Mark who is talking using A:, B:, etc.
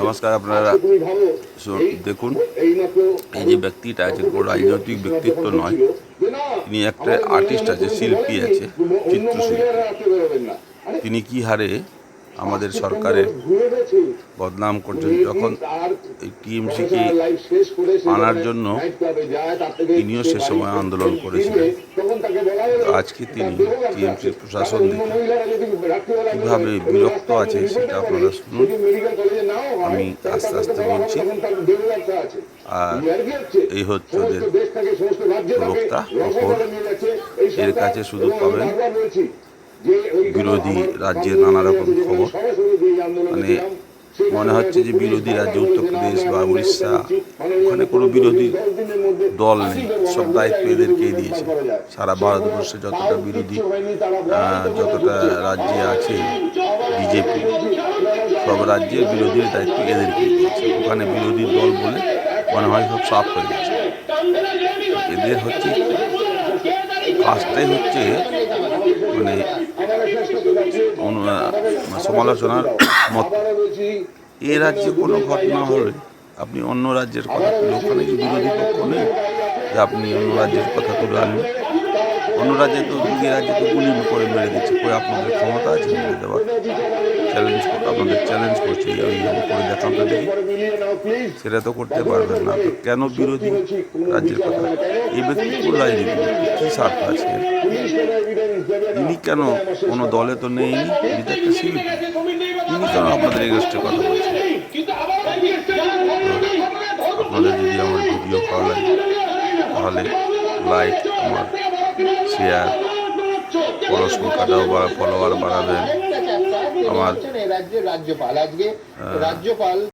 A: নমস্কার, আপনারা দেখুন এই যে ব্যক্তিটা আছে কোনো রাজনৈতিক ব্যক্তিত্ব নয়, তিনি একটা আর্টিস্ট আছে, শিল্পী আছে, চিত্রশিল্পী। তিনি কি হারে আমাদের সরকারের বদনাম করছেন। যখন এই টিএমসিকে আনার জন্য তিনিও সে সময় আন্দোলন করেছিলেন, আজকে তিনি টিএমসির প্রশাসন দেখে কীভাবে বিরক্ত আছে সেটা আপনারা শুনুন। আমি আস্তে আস্তে বলছি। আর এই হচ্ছে ওদের প্রবক্তা অপর, এর কাছে শুধু পাবেন বিরোধী রাজ্যের নানা রকম খবর। মানে মনে হচ্ছে যে বিরোধী রাজ্য উত্তরপ্রদেশ বা উড়িষ্যা, ওখানে কোনো বিরোধী দল নেই, সব দায়িত্ব এদেরকেই দিয়েছে। সারা ভারতবর্ষে যতটা রাজ্যে আছে বিজেপি, সব রাজ্যের বিরোধীর দায়িত্ব এদেরকেই দিয়েছে। ওখানে বিরোধী দল বলে মনে হয় সব সাফ হয়ে গেছে। এদের হচ্ছে কাজটাই হচ্ছে মানে সমালোচনার মত। এ রাজ্যে কোনো ঘটনা হলে আপনি অন্য রাজ্যের কথা তুলে, ওখানে কি বিরোধী পক্ষ নেই যে আপনি অন্য রাজ্যের কথা তুলে আনবেন? অন্য রাজ্যে তো দুই রাজ্যে তো গুলি করে মেরে দিচ্ছে, করে আপনাদের ক্ষমতা আছে মেরে দেওয়ার? আপনাদের চ্যালেঞ্জ করছে এইভাবে করে দেখান তো দেখি। সেটা তো করতে পারবেন না। তো কেন বিরোধী রাজ্যের কথা? এই ব্যক্তি কোন রাজনীতি, কী স্বার্থ আছে? তিনি কেন কোনো দলে তো নেইনি, তিনি তো একটা শিল্পী, তিনি কেন আপনাদের এগেস্টের কথা বলছেন? আপনাদের যদি আমার ভিডিও ভালো লাগে তাহলে লাইক, আমার শেয়ার, ফলো সংখ্যাটাও বা ফলোয়ার বাড়াবেন। আমার রাজ্যপাল